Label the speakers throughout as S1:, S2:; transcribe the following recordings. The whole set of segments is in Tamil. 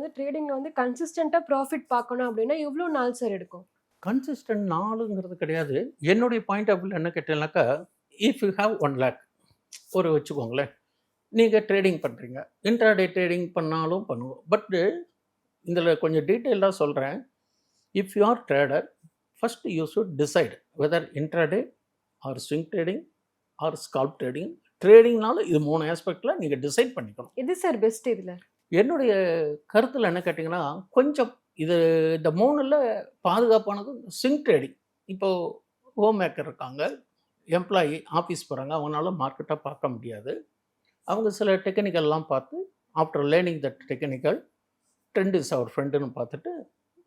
S1: வந்து ட்ரேடிங்ல வந்து கன்சிஸ்டன்ட்டா ப்ராஃபிட் பார்க்கணும் அப்படின்னா எவ்வளோ நாள் சார் எடுக்கும்?
S2: கன்சிஸ்டன்ட் நாளுங்கிறது கிடையாது. என்னுடைய பாயிண்ட் ஆஃப் வியூல என்ன கேட்டீங்கன்னாக்கா, இஃப் யூ ஹேவ் 1,00,000 ஒரு வச்சுக்கோங்களேன். நீங்க ட்ரேடிங் பண்றீங்க. இன்ட்ராடே ட்ரேடிங் பண்ணாலும் பண்ணுவோம். பட் இதில கொஞ்சம் டீட்டெயில்டா சொல்றேன். If you are trader, first you should decide whether intraday or swing trading or scalp trading. ட்ரேடிங்னாலும் இது 3 ஆஸ்பெக்ட்ல நீங்க டிசைட் பண்ணிக்கணும்.
S1: எது சார் பெஸ்ட் இதுல?
S2: என்னுடைய கருத்துல என்ன கேட்டீங்கன்னா, கொஞ்சம் இது இந்த 3ல பாதுகாப்பானது ஸ்விங் ட்ரேடிங். இப்போ ஹோம் மேக்கர் இருக்காங்க, எம்ப்ளாயி ஆஃபீஸ் போறாங்க. அவங்கனால மார்க்கெட்டா பார்க்க முடியாது. அவங்க சில டெக்னிக்கல்லாம் பார்த்து, after learning that technical, trend is our ஃப்ரெண்டுன்னு பார்த்துட்டு,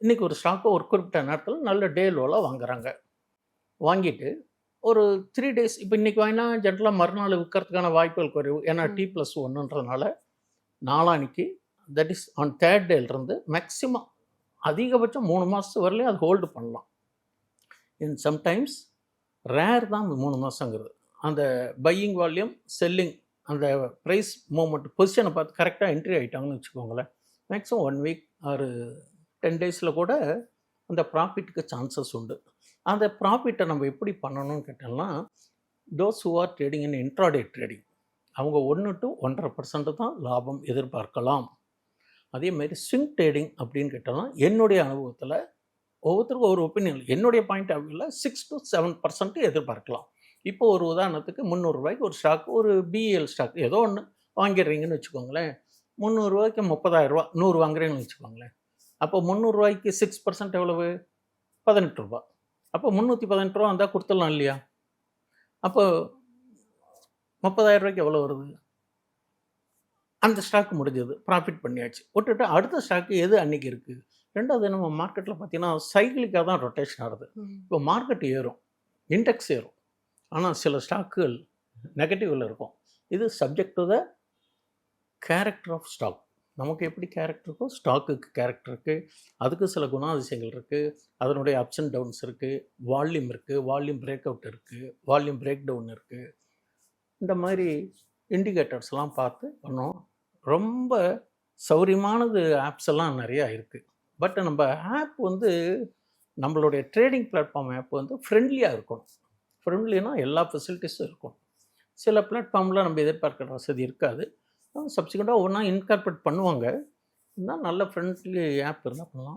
S2: இன்னைக்கு ஒரு ஸ்டாக்கை ஒரு குறிப்பிட்ட நேரத்தில் நல்ல டே லோல வாங்குறாங்க. வாங்கிட்டு ஒரு 3 டேஸ் இப்போ இன்னைக்கு வாங்கினா ஜென்ரலாக மறுநாள் விற்கிறதுக்கான வாய்ப்புகள் குறைவு. ஏன்னா T+1ன்றதுனால நாளான்னைக்கு தட் இஸ் ஆன் 3rd டேலேருந்து மேக்ஸிமம் அதிகபட்சம் 3 மாதத்து வரலையும் அது ஹோல்டு பண்ணலாம். இன் சம்டைம்ஸ் ரேர் தான் அந்த 3 மாதங்கிறது. அந்த பையிங் வால்யூம், செல்லிங் அந்த ப்ரைஸ் மூவ்மெண்ட் பொசிஷனை பார்த்து கரெக்டாக என்ட்ரி ஆகிட்டாங்கன்னு வச்சுக்கோங்களேன். மேக்ஸிமம் 1 வீக் ஆர் 10 டேஸில் கூட அந்த ப்ராஃபிட்டுக்கு சான்சஸ் உண்டு. அந்த ப்ராஃபிட்டை நம்ம எப்படி பண்ணணும்னு கேட்டோம்னா, those who are trading in intraday trading அவங்க 1 to 1.5% தான் லாபம் எதிர்பார்க்கலாம். அதேமாதிரி ஸ்விங் ட்ரேடிங் அப்படின்னு கேட்டோம்னா, என்னுடைய அனுபவத்தில் ஒவ்வொருத்தருக்கும் ஒரு ஒப்பீனியன். என்னுடைய பாயிண்ட் ஆஃப் வியூவில் 6 to 7% எதிர்பார்க்கலாம். இப்போ ஒரு உதாரணத்துக்கு ₹300 ஒரு ஸ்டாக், ஒரு பிஎல் ஸ்டாக் ஏதோ ஒன்று வாங்கிடுறீங்கன்னு வச்சுக்கோங்களேன். ₹300 ₹30,000 100 வாங்குறீங்கன்னு வச்சுக்கோங்களேன். அப்போ ₹300 6% எவ்வளவு? ₹18. அப்போ ₹318 வந்தால் கொடுத்துடலாம் இல்லையா? அப்போ ₹30,000 எவ்வளோ வருது? அந்த ஸ்டாக் முடிஞ்சது, ப்ராஃபிட் பண்ணியாச்சு. விட்டுட்டு அடுத்த ஸ்டாக்கு எது அன்னைக்கு இருக்குது? ரெண்டாவது நம்ம மார்க்கெட்டில் பார்த்தீங்கன்னா சைக்கிளிக்காக தான் ரொட்டேஷன் ஆகுது. இப்போ மார்க்கெட் ஏறும், இண்டெக்ஸ் ஏறும், ஆனால் சில ஸ்டாக்குகள் நெகட்டிவில் இருக்கும். இது subject to the character of stock. நமக்கு எப்படி கேரக்டர் இருக்கோ ஸ்டாக்குக்கு கேரக்டர் இருக்குது. அதுக்கு சில குணாதிசயங்கள் இருக்குது. அதனுடைய அப்ஸ் அண்ட் டவுன்ஸ் இருக்குது. வால்யூம் இருக்குது, வால்யூம் பிரேக் அவுட் இருக்குது, வால்யூம் பிரேக் டவுன் இருக்குது. இந்த மாதிரி இண்டிகேட்டர்ஸ்லாம் பார்த்து பண்ணோம். ரொம்ப சௌரியமானது ஆப்ஸ் எல்லாம் நிறையா இருக்குது. பட் நம்ம ஆப் வந்து நம்மளுடைய ட்ரேடிங் பிளாட்ஃபார்ம் ஆப் வந்து ஃப்ரெண்ட்லியாக இருக்கணும். ஃப்ரெண்ட்லினா எல்லா ஃபெசிலிட்டிஸும் இருக்கும். சில பிளாட்ஃபார்மில் நம்ம எதிர்பார்க்குற வசதி இருக்காது. சப்சிக்வெண்ட்டாக ஒவ்வொன்றா இன்கார்பரேட் பண்ணுவாங்க. இன்னும் நல்ல ஃப்ரெண்ட்லி ஆப் இருந்தால் பண்ணலாம்.